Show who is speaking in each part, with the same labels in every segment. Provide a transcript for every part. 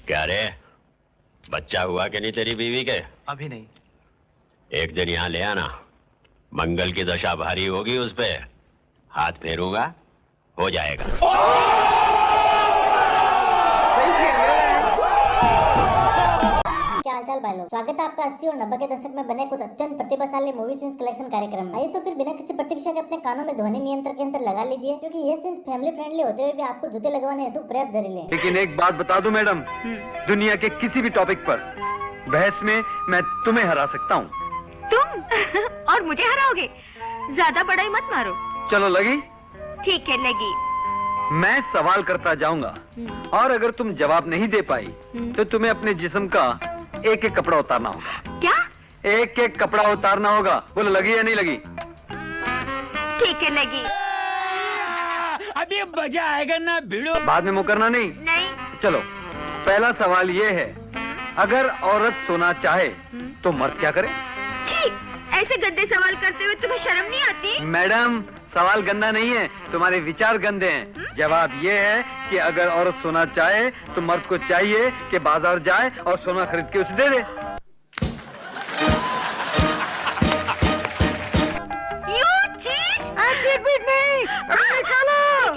Speaker 1: क्या रे, बच्चा हुआ कि नहीं तेरी बीवी के?
Speaker 2: अभी नहीं।
Speaker 1: एक दिन यहाँ ले आना, मंगल की दशा भारी होगी उस पे, हाथ फेरूंगा हो जाएगा।
Speaker 3: क्या हालचाल भाई लोग, स्वागत है आपका 80 और 90 के दशक में बने कुछ अत्यंत प्रतिभाशाली मूवी सीन्स कलेक्शन कार्यक्रम में। आइए तो फिर बिना किसी प्रतीक्षा के अपने कानों में ध्वनि नियंत्रक यंत्र लगा लीजिए, क्योंकि ये सीन्स फैमिली फ्रेंडली होते हुए भी आपको जूते लगवाने हेतु पर्याप्त जहरीले हैं।
Speaker 4: लेकिन एक बात बता दूं मैडम, दुनिया के किसी भी टॉपिक पर बहस में मैं तुम्हें हरा सकता हूँ।
Speaker 5: तुम और मुझे हराओगे? ज्यादा बड़ा ही मत मारो।
Speaker 4: चलो लगी?
Speaker 5: ठीक है लगी।
Speaker 4: मैं सवाल करता जाऊंगा और अगर तुम जवाब नहीं दे पाई तो तुम्हें अपने जिस्म का एक एक कपड़ा उतारना होगा।
Speaker 5: क्या?
Speaker 4: एक एक कपड़ा उतारना होगा। बोलो लगी या नहीं लगी?
Speaker 5: ठीक है लगी।
Speaker 6: अभी मजा आएगा ना भिड़ो।
Speaker 4: बाद में मुकरना नहीं।
Speaker 5: नहीं।
Speaker 4: चलो पहला सवाल ये है, अगर औरत सोना चाहे तो मर्द क्या करे?
Speaker 5: ठीक, ऐसे गंदे सवाल करते हुए तुम्हें शर्म नहीं आती?
Speaker 4: मैडम सवाल गंदा नहीं है, तुम्हारे विचार गंदे हैं। जवाब ये है कि अगर औरत सोना चाहे तो मर्द को चाहिए कि बाजार जाए और सोना खरीद के उसे दे दे।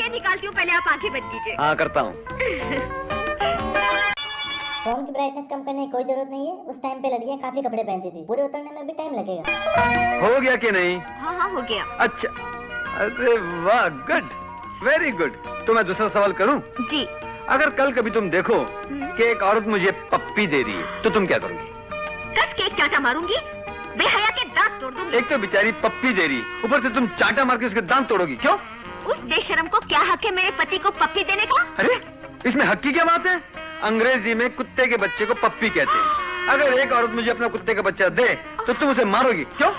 Speaker 5: निकालती हूँ, पहले आप आंखें बंद कीजिए।
Speaker 4: हाँ करता हूँ।
Speaker 3: फोन की ब्राइटनेस कम करने की कोई जरूरत नहीं है। उस टाइम पे लड़कियां काफी कपड़े पहनती थी, पूरे उतरने में भी टाइम लगेगा।
Speaker 4: हो गया कि नहीं?
Speaker 5: हाँ हाँ हो गया।
Speaker 4: अच्छा, अरे वाह, गुड, वेरी गुड। तो मैं दूसरा सवाल करूं?
Speaker 5: जी।
Speaker 4: अगर कल कभी तुम देखो कि एक औरत मुझे पप्पी दे रही है तो तुम क्या करोगी?
Speaker 5: कस के एक चाटा मारूंगी, बेहया के दांत तोड़ दूंगी।
Speaker 4: एक तो बेचारी पप्पी दे रही, ऊपर से तुम चाटा मार के उसके दांत तोड़ोगी, क्यों?
Speaker 5: उस बेशरम को क्या हक है मेरे पति को पप्पी देने का?
Speaker 4: अरे इसमें हक की क्या बात है? अंग्रेजी में कुत्ते के बच्चे को पप्पी कहते हैं। अगर एक औरत मुझे अपना कुत्ते का बच्चा दे तो तुम उसे मारोगी, क्यों?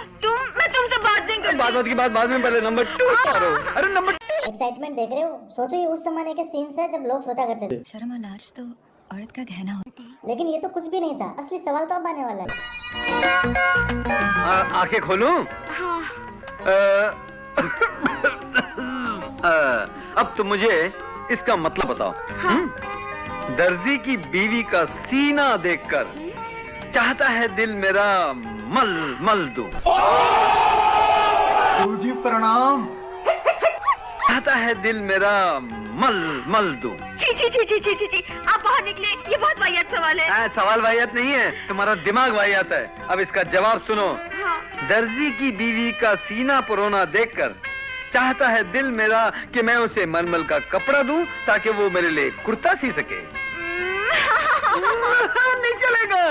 Speaker 5: मैं तुमसे बात नहीं करती।
Speaker 4: बात की बात बाद में, पहले नंबर 2 मारो। अरे नंबर
Speaker 3: एक्साइटमेंट देख रहे हो? सोचो ये उस जमाने के सीन्स है जब लोग सोचा करते थे
Speaker 7: शर्म और लाज तो औरत का गहना होता है।
Speaker 3: लेकिन ये तो कुछ भी नहीं था। असली सवाल तो अब आने वाला है।
Speaker 4: आंखें खोलूं? अब तुम मुझे इसका मतलब बताओ। दर्जी की बीवी का सीना देखकर चाहता है दिल मेरा मल मल दूं।
Speaker 2: जी प्रणाम।
Speaker 4: चाहता है दिल मेरा मल मल दूं।
Speaker 5: जी, आप बाहर निकले, ये बहुत वाहियात सवाल है।
Speaker 4: सवाल वाहियात नहीं है, तुम्हारा दिमाग वाहियात है। अब इसका जवाब सुनो। दर्जी की बीवी का सीना परोना देखकर चाहता है दिल मेरा कि मैं उसे मलमल का कपड़ा दूं ताकि वो मेरे लिए कुर्ता सी सके। नहीं चलेगा,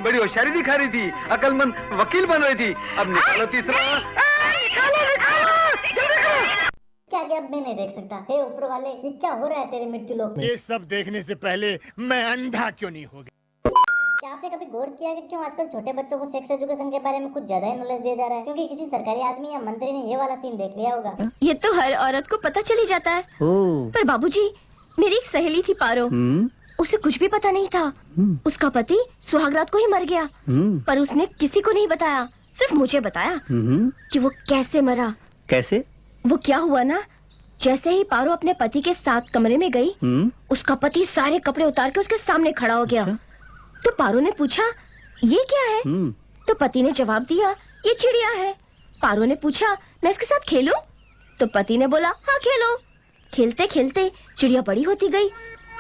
Speaker 4: बड़ी होशियारी दिखा रही थी, अकलमंद वकील बन रही थी। अब निकालो तीसरा।
Speaker 3: क्या अब मैं नहीं देख सकता? हे ऊपर वाले, ये क्या हो रहा है तेरे मृत्यु लोक में?
Speaker 6: ये सब देखने से पहले मैं अंधा क्यों नहीं हो गया?
Speaker 3: क्या आपने कभी गौर किया कि क्यों आजकल छोटे बच्चों को सेक्स एजुकेशन के बारे में कुछ ज्यादा ही नॉलेज दिया जा रहा है? क्योंकि किसी सरकारी आदमी या मंत्री ने ये वाला सीन देख लिया होगा।
Speaker 8: ये तो हर औरत को पता चली जाता है। पर बाबूजी, मेरी एक सहेली थी पारो, उसे कुछ भी पता नहीं था। उसका पति सुहागरात को ही मर गया, पर उसने किसी को नहीं बताया, सिर्फ मुझे बताया कि वो कैसे मरा।
Speaker 9: कैसे?
Speaker 8: वो क्या हुआ ना, जैसे ही पारो अपने पति के साथ कमरे में गई, उसका पति सारे कपड़े उतार के उसके सामने खड़ा हो गया। तो पारो ने पूछा, ये क्या है? तो पति ने जवाब दिया, ये चिड़िया है। पारो ने पूछा, मैं इसके साथ खेलूं? तो पति ने बोला, हाँ खेलो। खेलते खेलते चिड़िया बड़ी होती गई।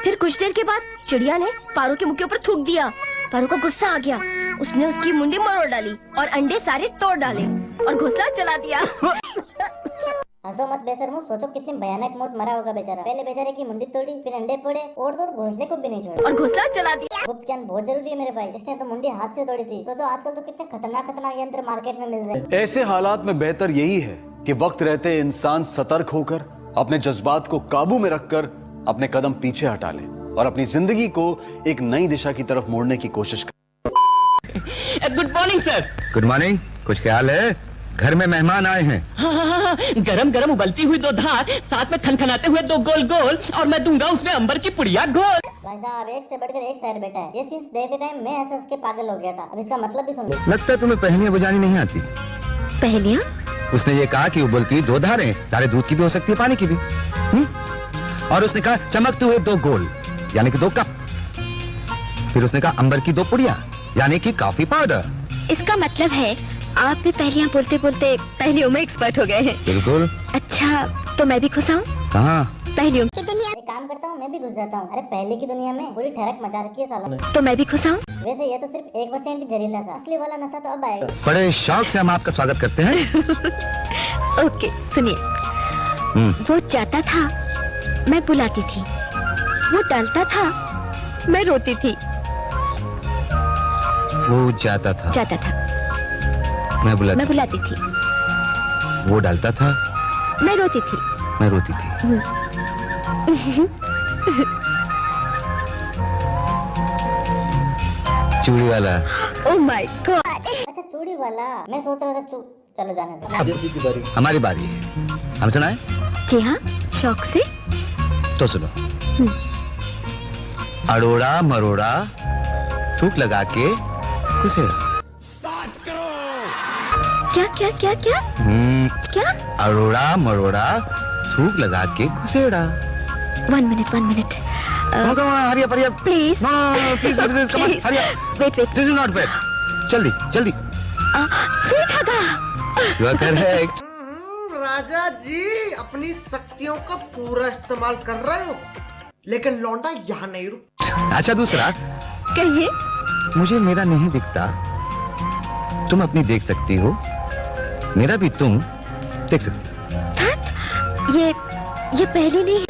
Speaker 8: फिर कुछ देर के बाद चिड़िया ने पारो के मुंह के ऊपर थूक दिया। पारो को गुस्सा आ गया, उसने उसकी मुंडी मरोड़ डाली और अंडे सारे तोड़ डाले और घोंसला जला दिया।
Speaker 3: हंसो मत बेशर्मो, सोचो कितनी भयानक मौत मरा होगा बेचारा। पहले बेचारे की मुंडी तोड़ी, फिर अंडे फोड़े और तो घोंसले को भी नहीं छोड़ा
Speaker 8: और घोंसला जला दिया।
Speaker 3: गुप्त ज्ञान बहुत जरूरी है मेरे भाई। इसने तो मुंडी हाथ से तोड़ी थी। सोचो आजकल तो कितने खतरनाक यंत्र मार्केट में मिल रहे हैं।
Speaker 10: ऐसे हालात में बेहतर यही है कि वक्त रहते इंसान सतर्क होकर अपने जज्बात को काबू में रखकर अपने कदम पीछे हटा ले और अपनी जिंदगी को एक नई दिशा की तरफ मोड़ने की कोशिश करे।
Speaker 9: Good morning sir.
Speaker 11: Good morning. कुछ ख्याल है? घर में मेहमान आए हैं।
Speaker 9: हाँ, गरम गरम उबलती हुई 2 धार, साथ में खनखनाते हुए 2 गोल गोल, और मैं दूंगा उसमें अंबर की पुड़िया घोल।
Speaker 3: भाई साहब, एक से बढ़कर एक शायर बेटा है। ये सीन्स देखते टाइम मैं हंस के पागल हो गया था। अब इसका मतलब भी सुन लो।
Speaker 11: लगता है तुम्हें पहेलियां बुझानी नहीं आती।
Speaker 5: पहेलियां?
Speaker 11: उसने ये कहा कि उबलती हुई 2 धारें, धारें दूध की भी हो सकती है, पानी की भी। और उसने कहा चमकते हुए 2 गोल, यानी कि 2 कप। फिर उसने कहा अंबर की 2 पुड़िया, यानी कि कॉफी पाउडर।
Speaker 8: इसका मतलब है आप भी पहेलियाँ बोलते बोलते पहेलियों में एक्सपर्ट हो गए हैं।
Speaker 11: बिल्कुल।
Speaker 8: अच्छा, तो मैं भी घुस आऊं
Speaker 11: कहाँ?
Speaker 8: पहेलियों की दुनिया।
Speaker 3: एक काम करता हूँ, मैं भी घुस जाता हूँ। अरे पहले की दुनिया में पूरी ठहरक मचा रखी है सालों ने।
Speaker 8: तो मैं भी घुस आऊं।
Speaker 3: वैसे ये तो सिर्फ 1% ही जहरीला था, असली वाला नशा तो अब आएगा।
Speaker 11: बड़े शौक से हम आपका स्वागत करते हैं।
Speaker 8: ओके, सुनिए। वो जाता था, मैं बुलाती थी। वो डालता था, मैं रोती थी।
Speaker 11: वो जाता था, मैं बुलाती
Speaker 8: थी।
Speaker 11: वो डालता था,
Speaker 8: मैं रोती थी।
Speaker 11: मैं रोती थी। चूड़ी वाला।
Speaker 8: Oh my God.
Speaker 3: अच्छा चूड़ी वाला, मैं सोच रहा था चलो जाने दो।
Speaker 11: हमारी बारी है, हम सुनाएं?
Speaker 8: जी हाँ, शौक से।
Speaker 11: तो सुनो। अड़ोड़ा मरोड़ा थूक लगा के घुसेड़ा।
Speaker 8: क्या क्या क्या क्या क्या?
Speaker 11: अड़ोड़ा मरोड़ा थूक लगा के घुसेड़ा।
Speaker 8: 1 minute.
Speaker 11: Hurry up
Speaker 8: please.
Speaker 11: Please hurry up.
Speaker 8: Wait.
Speaker 11: This is not fair. जल्दी।
Speaker 8: सुई धागा।
Speaker 11: You are correct.
Speaker 2: राजा जी अपनी शक्तियों का पूरा इस्तेमाल कर रहे हो, लेकिन लौंडा यहाँ नहीं रुक।
Speaker 11: अच्छा दूसरा।
Speaker 8: कहिए।
Speaker 11: मुझे मेरा नहीं दिखता, तुम अपनी देख सकती हो, मेरा भी तुम देख सकती हो।
Speaker 8: ये पहली नहीं है।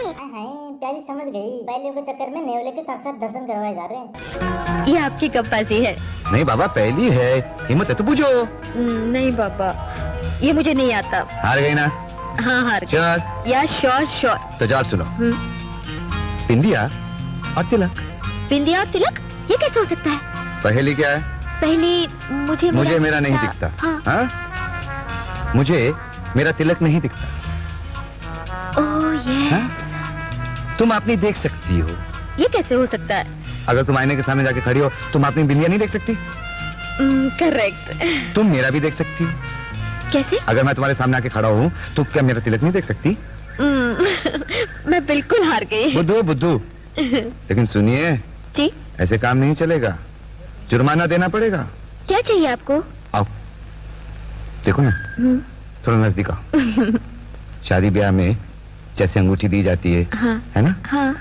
Speaker 3: प्यारी समझ गई, पहले के चक्कर में नेवले के साक्षात दर्शन करवाए जा रहे हैं।
Speaker 8: ये आपकी गप्पासी है।
Speaker 11: नहीं बाबा, पहली है, हिम्मत है तो पूछो।
Speaker 8: नहीं बाबा, ये मुझे नहीं आता।
Speaker 11: हार गई ना?
Speaker 8: हाँ हार गई।
Speaker 11: श्योर?
Speaker 8: या श्योर।
Speaker 11: तो जाओ सुनो। बिंदिया और तिलक।
Speaker 8: बिंदिया और तिलक, ये कैसे हो सकता है?
Speaker 11: पहली क्या है?
Speaker 8: पहली मुझे
Speaker 11: मेरा नहीं दिखता। हाँ? मुझे मेरा तिलक नहीं दिखता।
Speaker 8: ओह ये
Speaker 11: तुम अपनी देख सकती हो।
Speaker 8: ये कैसे हो सकता है?
Speaker 11: अगर तुम आईने के सामने जाके खड़ी हो, तुम अपनी बिंदिया नहीं देख सकती?
Speaker 8: करेक्ट।
Speaker 11: तुम मेरा भी देख सकती हो।
Speaker 8: कैसे?
Speaker 11: अगर मैं तुम्हारे सामने आके खड़ा हूँ तो क्या मेरा तिलक नहीं देख सकती?
Speaker 8: मैं बिल्कुल हार गई।
Speaker 11: बुद्धू। लेकिन सुनिए
Speaker 8: जी,
Speaker 11: ऐसे काम नहीं चलेगा, जुर्माना देना पड़ेगा।
Speaker 8: क्या चाहिए आपको?
Speaker 11: आओ देखो ना, थोड़ा नजदीक आओ। शादी ब्याह में जैसे अंगूठी दी जाती है,
Speaker 8: हाँ,
Speaker 11: है ना?
Speaker 8: हाँ।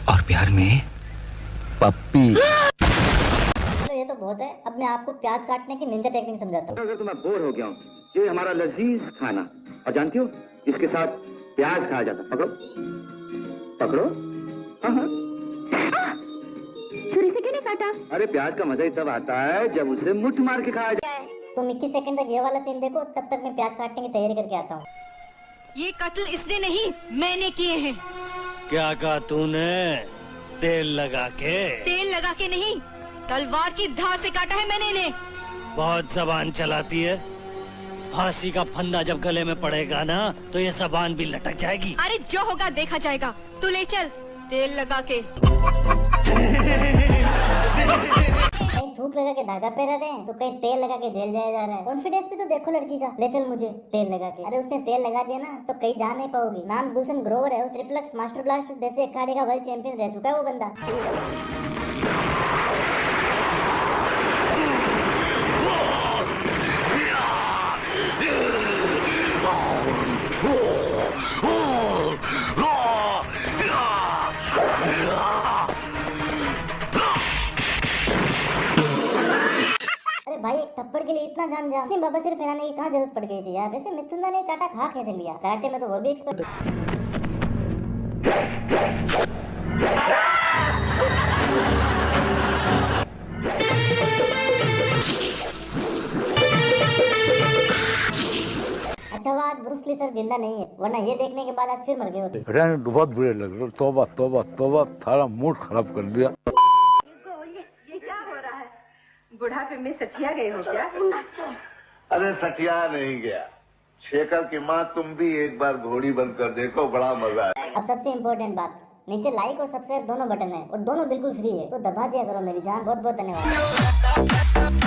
Speaker 11: और प्यार में पप्पी।
Speaker 3: ये तो बहुत है। अब मैं आपको प्याज काटने की निंजा टेक्निक समझाता हूँ।
Speaker 12: अगर तुम्हें बोर हो गया हूँ, ये हमारा लजीज खाना, और जानती हो इसके साथ प्याज खाया जाता। पकड़ो। हाँ।
Speaker 8: छुरी से क्यों नहीं काटा?
Speaker 12: अरे प्याज का मजा ही तब आता है जब उसे मुट्ठ मार के खाया जाए।
Speaker 3: तुम 21 सेकंड तक ये वाला सीन देखो, तब तक मैं प्याज काटने की तैयारी करके आता हूँ।
Speaker 7: ये कत्ल इसने नहीं, मैंने किए हैं।
Speaker 6: क्या कहा तूने? तेल लगा के?
Speaker 7: तेल लगा के नहीं, तलवार की धार से काटा है मैंने इन्हें।
Speaker 6: बहुत जबान चलाती है। फांसी का फंदा जब गले में पड़ेगा ना, तो ये जबान भी लटक जाएगी।
Speaker 7: अरे जो होगा देखा जाएगा। तू ले चल तेल लगा के।
Speaker 3: कहीं थूक लगा के धागा पहना रहे हैं, तो कहीं तेल लगा के जेल जाया जा रहा है। कॉन्फिडेंस भी तो देखो लड़की का। ले चल मुझे तेल लगा के। अरे उसने तेल लगा दिया ना तो कहीं जा नहीं पाओगी। नाम गुलशन ग्रोवर है। उस रिफ्लेक्स मास्टर ब्लास्ट जैसे अखाड़े का वर्ल्ड चैंपियन रह चुका है वो बंदा। भाई एक थप्पड़ के लिए इतना जान जा। नहीं बाबा सिर्फ फैलाने की कहाँ जरूरत पड़ गई थी यार। वैसे मिथुंदा ने चाटा खा कैसे लिया? कराटे में तो वो भी एक्सपर्ट। अच्छा वो आज ब्रूस ली सर जिंदा नहीं है, वरना ये देखने के बाद आज फिर मर गए होते।
Speaker 13: बहुत बुरे लग रहे। तौबा तौबा तौबा, सारा मूड खराब कर दिया।
Speaker 5: ये क्या हो रहा है? बुढ़ापे में सठिया गए हो क्या?
Speaker 14: अरे सठिया नहीं गया, शेखर की माँ तुम भी एक बार घोड़ी बंद कर देखो, बड़ा मजा है।
Speaker 3: अब सबसे इम्पोर्टेंट बात, नीचे लाइक और सब्सक्राइब दोनों बटन है और दोनों बिल्कुल फ्री है, तो दबा दिया करो मेरी जान। बहुत बहुत धन्यवाद।